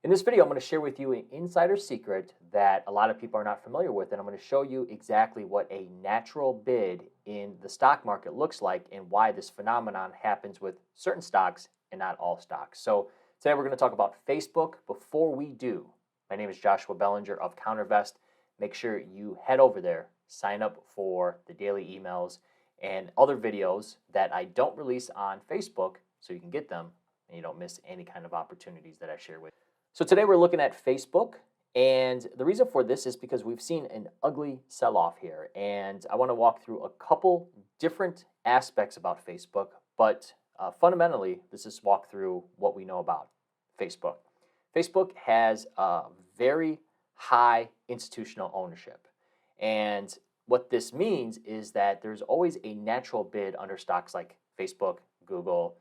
In this video, I'm going to share with you an insider secret that a lot of people are not familiar with, and I'm going to show you exactly what a natural bid in the stock market looks like and why this phenomenon happens with certain stocks and not all stocks. So today we're going to talk about Facebook. Before we do, my name is Joshua Belanger of CounterVest. Make sure you head over there, sign up for the daily emails and other videos that I don't release on Facebook so you can get them and you don't miss any kind of opportunities that I share with you. So today we're looking at Facebook, and the reason for this is because we've seen an ugly sell-off here, and I want to walk through a couple different aspects about Facebook, but fundamentally, let's just walk through what we know about Facebook. Facebook has a very high institutional ownership, and what this means is that there's always a natural bid under stocks like Facebook, Google,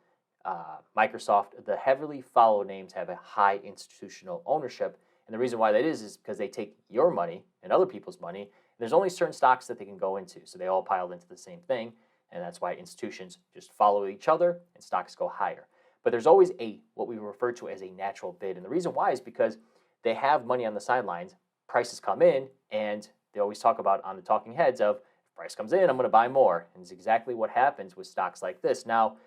Microsoft. The heavily followed names have a high institutional ownership, and the reason why that is because they take your money and other people's money, and there's only certain stocks that they can go into, so they all pile into the same thing, and that's why institutions just follow each other and stocks go higher. But there's always what we refer to as a natural bid, and the reason why is because they have money on the sidelines, prices come in, and they always talk about on the talking heads of, if price comes in, I'm going to buy more, and it's exactly what happens with stocks like this. Now,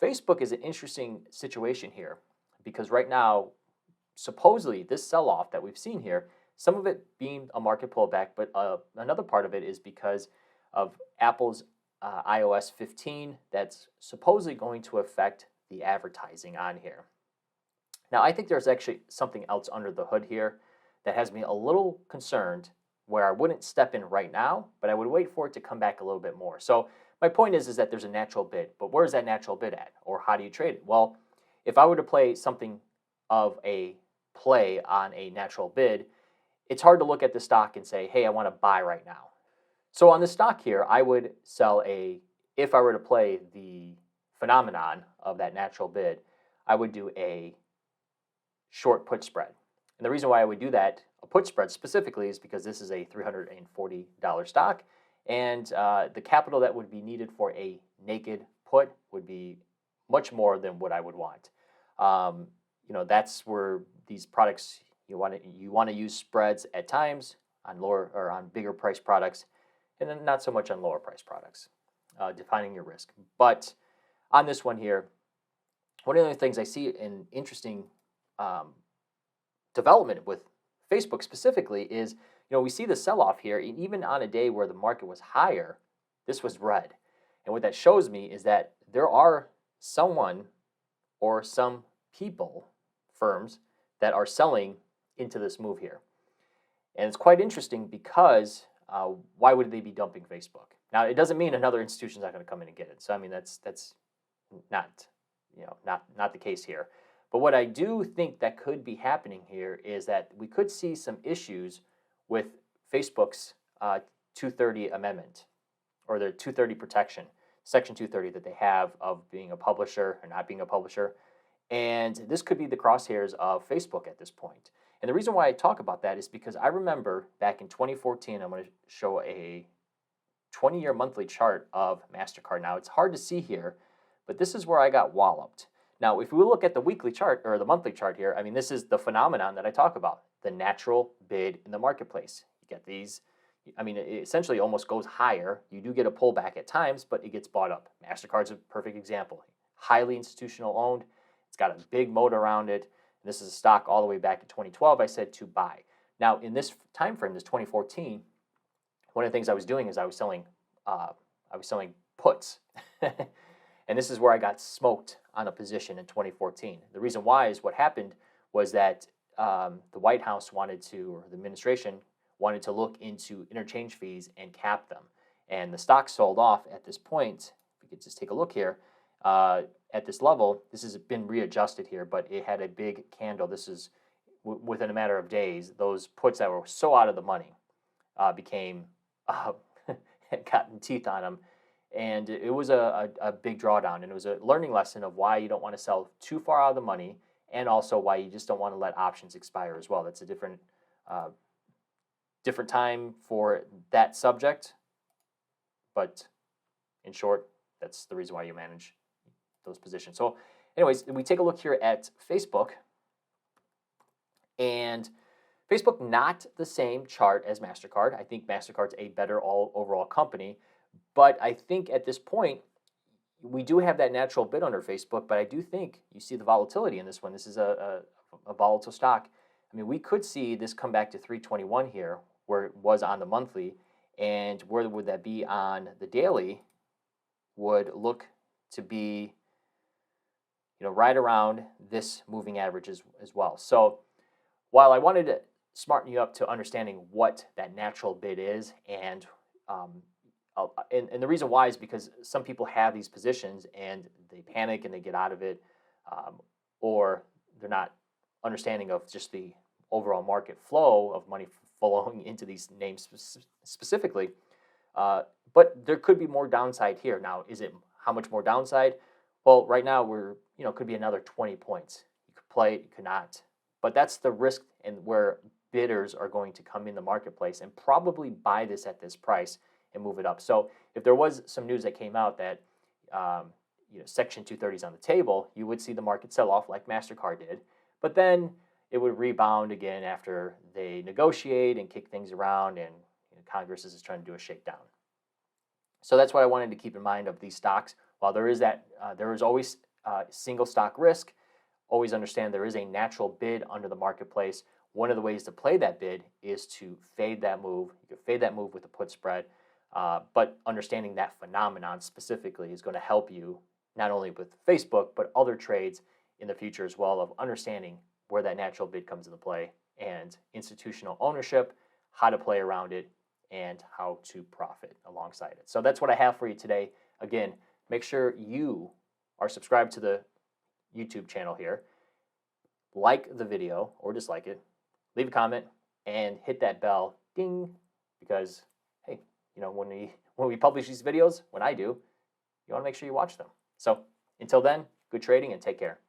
Facebook is an interesting situation here because right now, supposedly this sell-off that we've seen here, some of it being a market pullback, but another part of it is because of Apple's iOS 15 that's supposedly going to affect the advertising on here. Now, I think there's actually something else under the hood here that has me a little concerned where I wouldn't step in right now, but I would wait for it to come back a little bit more. So my point is that there's a natural bid, but where's that natural bid at, or how do you trade it? Well, if I were to play something of a play on a natural bid, it's hard to look at the stock and say, hey, I want to buy right now. So on the stock here, I would sell if I were to play the phenomenon of that natural bid, I would do a short put spread. And the reason why I would do that, a put spread specifically, is because this is a $340 stock, and the capital that would be needed for a naked put would be much more than what I would want. That's where these products you want to use spreads at times on lower or on bigger price products, and then not so much on lower price products, defining your risk. But on this one here, one of the things I see an interesting development with Facebook specifically is, we see the sell-off here, and even on a day where the market was higher, this was red. And what that shows me is that there are someone or some people, firms, that are selling into this move here. And it's quite interesting because why would they be dumping Facebook? Now, it doesn't mean another institution's not going to come in and get it. So, I mean, that's not the case here. But what I do think that could be happening here is that we could see some issues with Facebook's 230 amendment, or their 230 protection, Section 230 that they have of being a publisher or not being a publisher. And this could be the crosshairs of Facebook at this point. And the reason why I talk about that is because I remember back in 2014, I'm going to show a 20-year monthly chart of Mastercard. Now, it's hard to see here, but this is where I got walloped. Now, if we look at the weekly chart or the monthly chart here, I mean, this is the phenomenon that I talk about, the natural bid in the marketplace. You get these, I mean, it essentially almost goes higher. You do get a pullback at times, but it gets bought up. Mastercard's a perfect example. Highly institutional owned. It's got a big moat around it. This is a stock all the way back to 2012, I said to buy. Now, in this time frame, this 2014, one of the things I was doing is I was selling puts. And this is where I got smoked on a position in 2014. The reason why is what happened was that the White House or the administration wanted to look into interchange fees and cap them. And the stock sold off at this point. If we could just take a look here, at this level, this has been readjusted here, but it had a big candle. This is within a matter of days. Those puts that were so out of the money became, had gotten teeth on them. And it was a big drawdown, and it was a learning lesson of why you don't want to sell too far out of the money, and also why you just don't want to let options expire as well. That's a different time for that subject, but in short, that's the reason why you manage those positions. So anyways, we take a look here at Facebook. And Facebook, not the same chart as Mastercard. I think Mastercard's a better overall company, but I think at this point we do have that natural bid under Facebook. But I do think you see the volatility in this one. This is a volatile stock. I mean, we could see this come back to 321 here, where it was on the monthly, and where would that be on the daily? Would look to be, right around this moving average as well. So while I wanted to smarten you up to understanding what that natural bid is, and the reason why is because some people have these positions and they panic and they get out of it, or they're not understanding of just the overall market flow of money flowing into these names specifically. But there could be more downside here. Now, is it how much more downside? Well, right now we're, could be another 20 points. You could play it, you could not. But that's the risk, and where bidders are going to come in the marketplace and probably buy this at this price and move it up. So if there was some news that came out that Section 230 is on the table, you would see the market sell off like Mastercard did. But then it would rebound again after they negotiate and kick things around, and Congress is trying to do a shakedown. So that's what I wanted to keep in mind of these stocks. While there is there is always single stock risk, always understand there is a natural bid under the marketplace. One of the ways to play that bid is to fade that move. You can fade that move with a put spread, but understanding that phenomenon specifically is going to help you not only with Facebook, but other trades in the future as well, of understanding where that natural bid comes into play and institutional ownership, how to play around it, and how to profit alongside it. So that's what I have for you today. Again, make sure you are subscribed to the YouTube channel here. Like the video or dislike it, leave a comment, and hit that bell, ding, because hey, when we publish these videos, when I do, you want to make sure you watch them. So until then, good trading and take care.